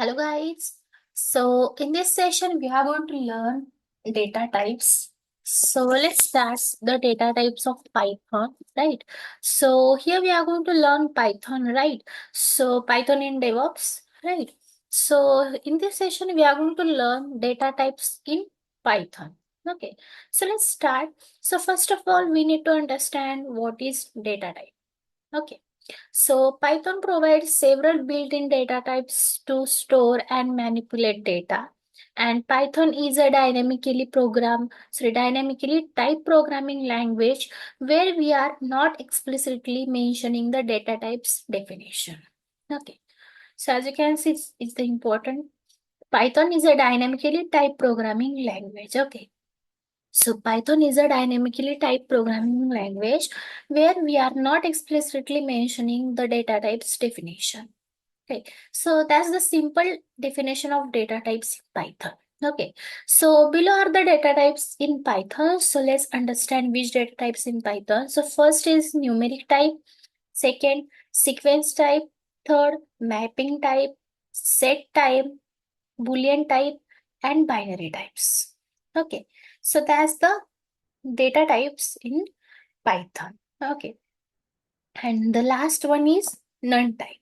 Hello guys. So in this session we are going to learn data types. So let's start the data types of Python, right? So here we are going to learn Python, right? So Python in DevOps, right? So in this session we are going to learn data types in Python. Okay. So let's start. So first of all we need to understand what is data type. Okay. So Python provides several built-in data types to store and manipulate data. And Python is a dynamically typed programming language where we are not explicitly mentioning the data types definition. Okay. So as you can see, it's the important. Python is a dynamically typed programming language. Okay. So Python is a dynamically typed programming language where we are not explicitly mentioning the data types definition. Okay, so that's the simple definition of data types in Python. Okay, so below are the data types in Python. So let's understand which data types in Python. So first is numeric type, second sequence type, third mapping type, set type, Boolean type, and binary types. Okay, so that's the data types in Python. Okay, and the last one is none type.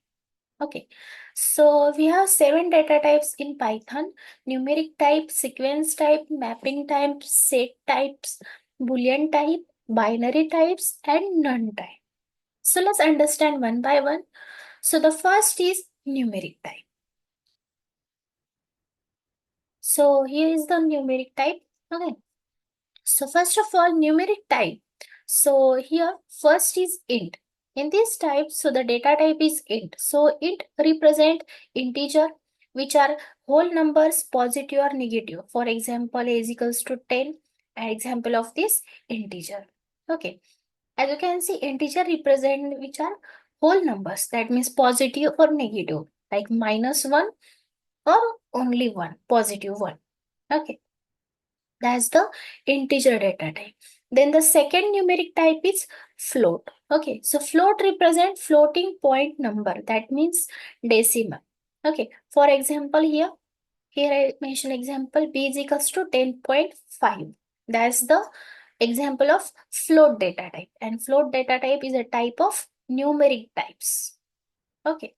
Okay, so we have 7 data types in Python: numeric type, sequence type, mapping type, set types, Boolean type, binary types, and none type. So let's understand one by one. So the first is numeric type. So here is the numeric type. Okay. So first of all, numeric type. So here first is int. In this type, so the data type is int. So int represent integer, which are whole numbers, positive or negative. For example, a is equals to 10. An example of this integer. Okay. As you can see, integer represent which are whole numbers. That means positive or negative, like -1 or only one, positive one. Okay. That's the integer data type. Then the second numeric type is float. Okay, so float represent floating point number. That means decimal. Okay, for example, here I mention example b is equals to 10.5. That's the example of float data type. And float data type is a type of numeric types. Okay.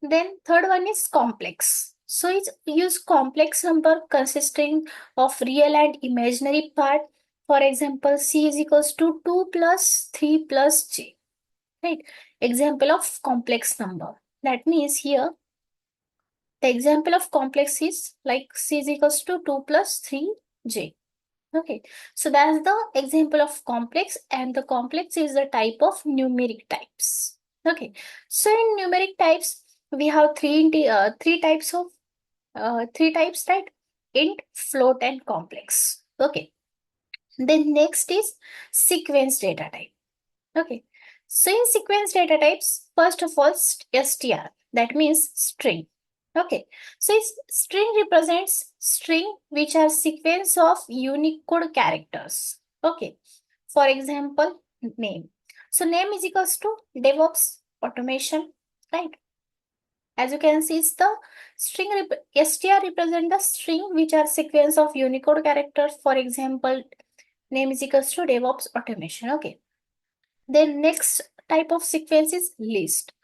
Then third one is complex. So it's use complex number consisting of real and imaginary part. For example, c is equals to 2 plus 3 plus j. Right? Example of complex number. That means here the example of complex is like c is equals to 2 plus 3j. Okay, so that's the example of complex, and the complex is the type of numeric types. Okay, so in numeric types, we have three types, right? Int, float, and complex. Okay, then next is sequence data type. Okay, so in sequence data types, first of all, str, that means string. Okay, so string represents string which are sequence of Unicode characters. Okay, for example, name. So name is equals to DevOps automation, right? As you can see, it's the str represent the string which are sequence of Unicode characters. For example, name is equals to DevOps automation. Okay. Then next type of sequence is list.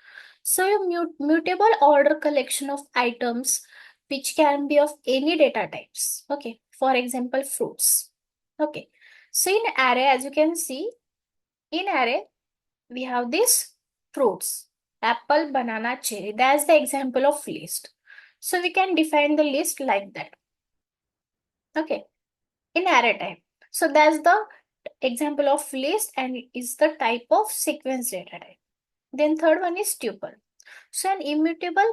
So a mutable order collection of items which can be of any data types. Okay. For example, fruits. Okay. So in array, as you can see, in array, we have this fruits: apple, banana, cherry. That's the example of list. So we can define the list like that. Okay. In array type. So that's the example of list and is the type of sequence data type. Then third one is tuple. So an immutable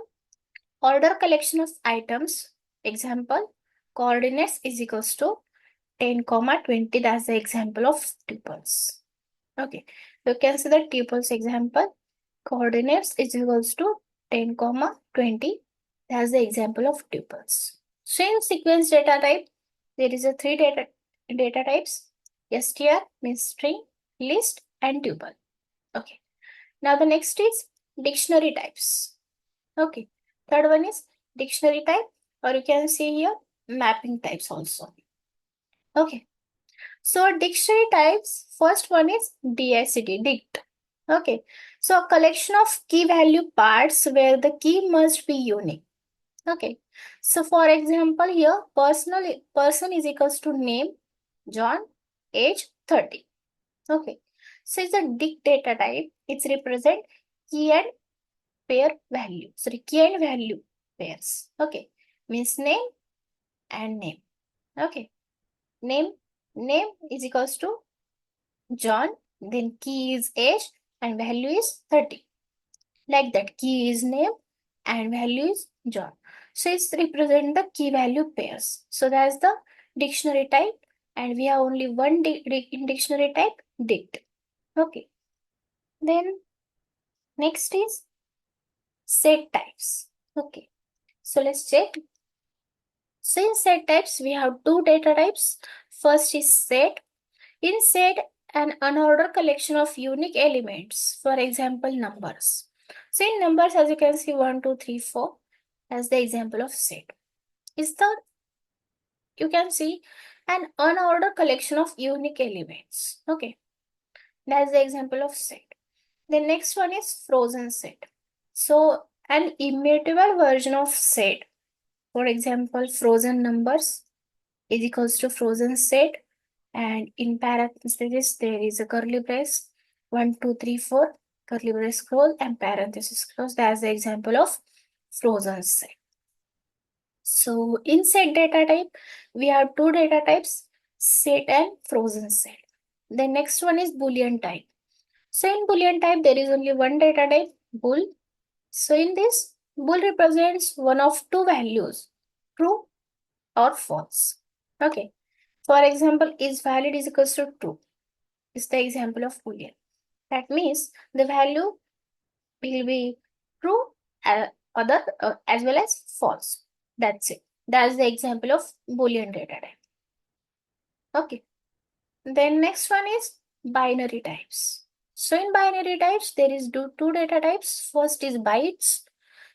order collection of items. Example, coordinates is equals to 10, 20. That's the example of tuples. Okay, you can see the tuples example. Coordinates is equals to 10, 20. That's the example of tuples. So in sequence data type, there is a three data types. str means string, list, and tuple. Okay. Now the next is dictionary types. Okay. Third one is dictionary type, or you can see here mapping types also. Okay. So dictionary types, first one is DICT, dict. Okay. So a collection of key value parts where the key must be unique. Okay. So for example, here person is equals to name, John, age 30. Okay. So it's a dict data type. It's represent key and pair value. Sorry, key and value pairs. Okay. Means name and name. Okay. Name is equals to John, then key is age and value is 30. Like that, key is name and value is John. So it's represent the key value pairs. So that's the dictionary type, and we have only one dictionary type, dict. Okay. Then next is set types. Okay. So let's check. So in set types, we have two data types. First is set. In set, an unordered collection of unique elements, for example, numbers. So in numbers, as you can see, 1, 2, 3, 4, as the example of set. Is the, you can see, an unordered collection of unique elements. Okay, that's the example of set. The next one is frozen set. So an immutable version of set, for example, frozen numbers is equals to frozen set, and in parentheses there is a curly brace, 1, 2, 3, 4, curly brace close and parenthesis close. That's the example of frozen set. So in set data type, we have two data types, set and frozen set. The next one is Boolean type. So in Boolean type, there is only one data type, bool. So in this, bool represents one of two values, true or false. Okay. For example, is valid is equals to true. Is the example of Boolean. That means the value will be true, as well as false. That's it. That's the example of Boolean data type. Okay. Then next one is binary types. So in binary types, there is two data types. First is bytes.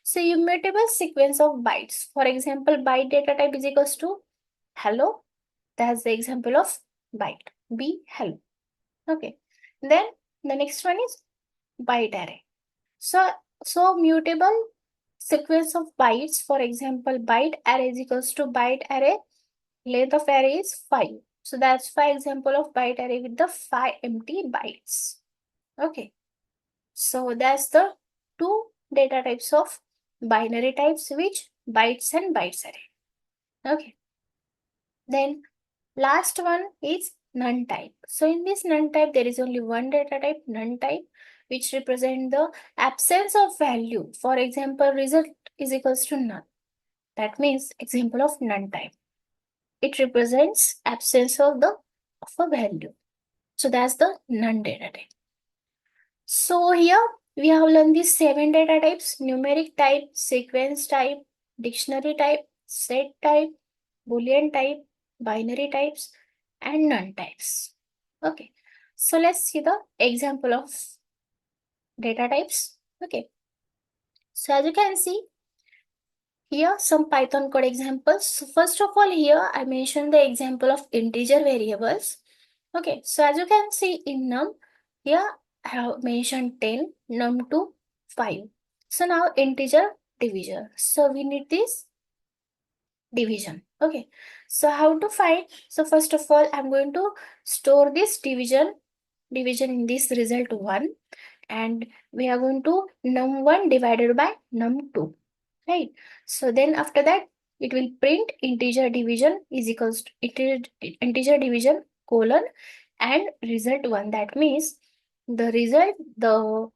So immutable sequence of bytes. For example, byte data type is equals to hello. That's the example of byte. B hello. Okay. Then the next one is byte array. So mutable sequence of bytes. For example, byte array is equals to byte array. Length of array is 5. So that's 5 example of byte array with the 5 empty bytes. Okay. So that's the two data types of binary types, which bytes and bytes array. Okay. Then last one is none type. So in this none type, there is only one data type, none type, which represent the absence of value. For example, result is equals to none. That means example of none type. It represents absence of a value. So that's the none data type. So here we have learned these 7 data types: numeric type, sequence type, dictionary type, set type, Boolean type, binary types, and none types. Okay. So let's see the example of data types. Okay. So as you can see, here some Python code examples. So first of all, here I mentioned the example of integer variables. Okay. So as you can see in num, here I have mentioned 10, num2, 5. So now integer division. So we need this division. Okay. So how to find? So first of all, I'm going to store this division in this result 1, and we are going to num1 divided by num2, right? So then after that, it will print integer division is equals to integer division colon and result 1. That means the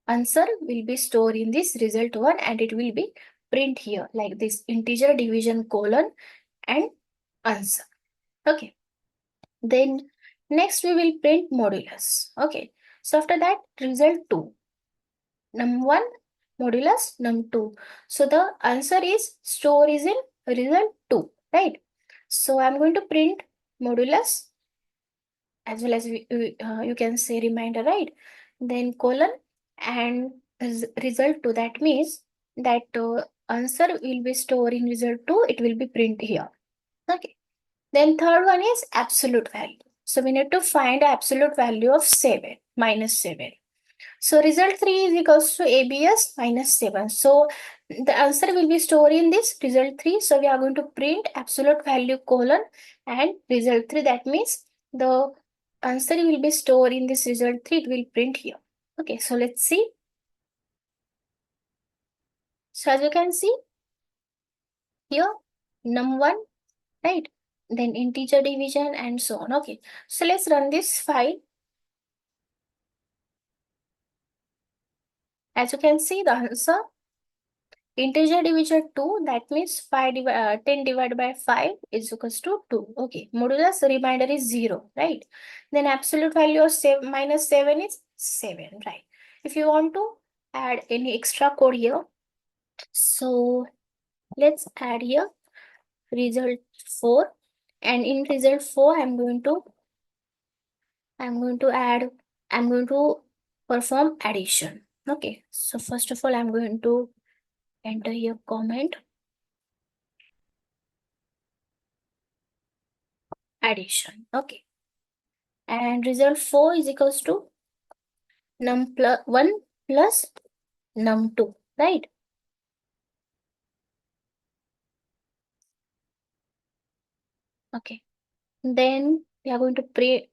answer will be stored in this result 1, and it will be print here like this, integer division colon and answer. Okay. Then next we will print modulus. Okay. So after that, result 2. Num1 modulus num2. So the answer is store is in result 2, right? So I'm going to print modulus as well as you can say reminder, right? Then colon and result 2. That means that answer will be stored in result 2, it will be print here. Okay. Then third one is absolute value. So we need to find absolute value of 7, minus 7. So result 3 is equals to ABS minus 7. So the answer will be stored in this result 3. So we are going to print absolute value colon and result 3. That means the answer will be stored in this result 3. It will print here. Okay, so let's see. So as you can see here, num1, right? Then integer division and so on. Okay, so let's run this file. As you can see, the answer integer division 2, that means 10 divided by 5 is equals to 2. Okay, modulus remainder is 0, right? Then absolute value of minus 7 is 7, right? If you want to add any extra code here, so let's add here result 4, and in result 4 I'm going to add, I'm going to perform addition. Okay, so first of all, I'm going to enter here comment addition. Okay, and result 4 is equals to num plus 1 plus num 2, right? Okay, then we are going to print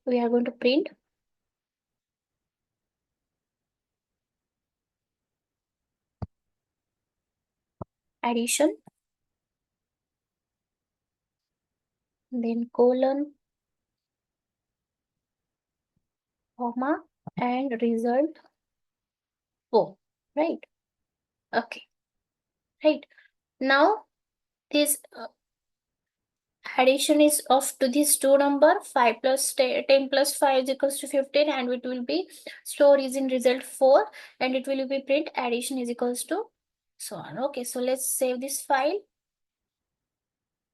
addition, then colon, comma, and result 4, right? Okay, right. Now this addition is of to this two number 5 plus 10 plus 5 is equals to 15, and it will be stored is in result 4, and it will be print addition is equals to so on. Okay, so let's save this file,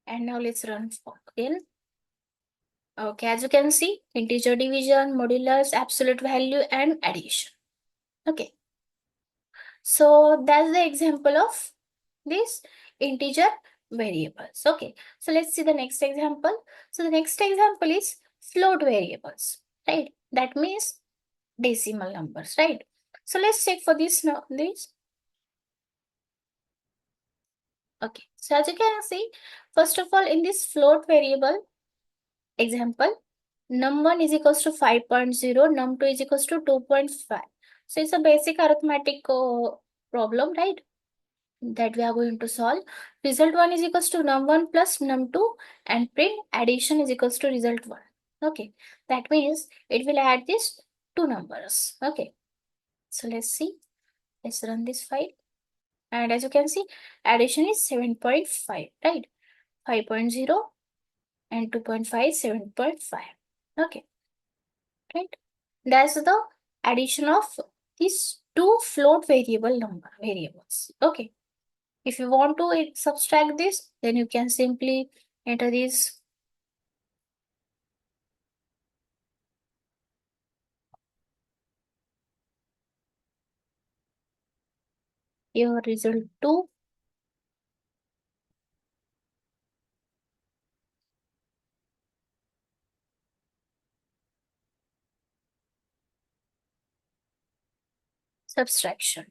and now let's run again. Okay, as you can see, integer division, modulus, absolute value, and addition. Okay, so that's the example of this integer variables. Okay, so let's see the next example. So the next example is float variables, right? That means decimal numbers, right? So let's check for this now. This. Okay, so as you can see, first of all, in this float variable example, num1 is equals to 5.0, num2 is equals to 2.5. So it's a basic arithmetic problem, right? That we are going to solve. Result 1 is equals to num1 plus num2, and print addition is equals to result 1. Okay, that means it will add these two numbers. Okay, so let's see. Let's run this file. And as you can see, addition is 7.5, right? 5.0 and 2.5, 7.5. Okay, right? That's the addition of these two float variables. Okay. If you want to subtract this, then you can simply enter this your result 2 subtraction.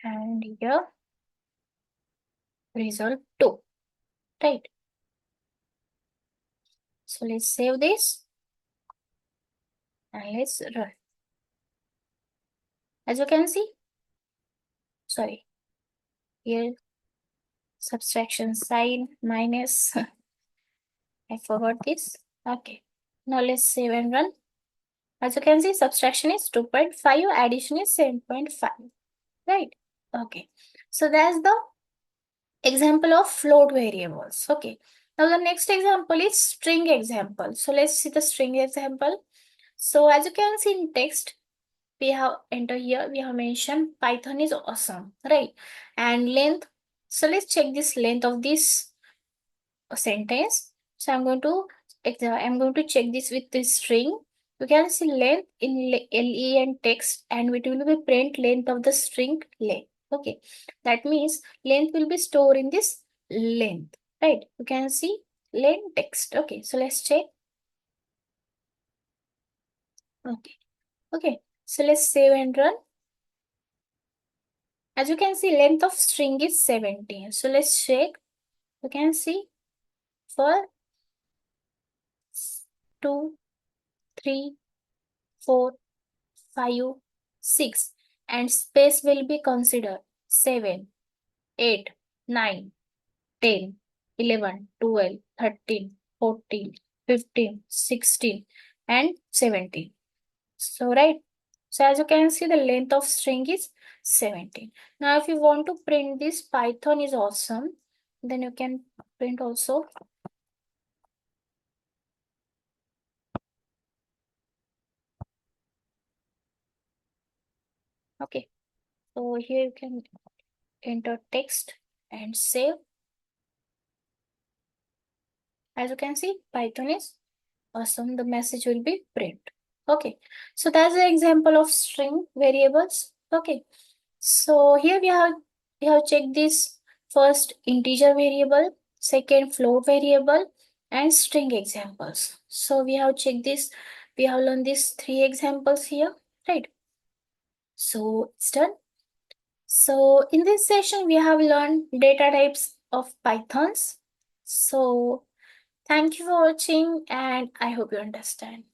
And here result 2, right? So let's save this and let's run. As you can see, sorry, here subtraction sign minus, I forgot this. Okay, now let's save and run. As you can see, subtraction is 2.5, addition is 7.5, right? Okay, so that's the example of float variables. Okay, now the next example is string example. So let's see the string example. So as you can see in text, we have enter here, we have mentioned Python is awesome, right? And length. So let's check this length of this sentence. So I'm going to check this with this string. You can see length in len text, and it will be print length of the string length. Okay, that means length will be stored in this length, right? You can see len text. Okay, so let's check. Okay, so let's save and run. As you can see, length of string is 17. So let's check. You can see for 2, 3, 4, 5, 6, and space will be considered 7, 8, 9, 10, 11, 12, 13, 14, 15, 16, and 17. So, right. So, as you can see, the length of string is 17. Now, if you want to print this, Python is awesome. Then you can print also. Okay. So, here you can enter text and save. As you can see, Python is awesome. The message will be print. Okay. So, that's the example of string variables. Okay. So here we have checked this first integer variable, second float variable, and string examples. So we have checked this, we have learned these 3 examples here, right? So it's done. So in this session we have learned data types of Pythons. So thank you for watching, and I hope you understand.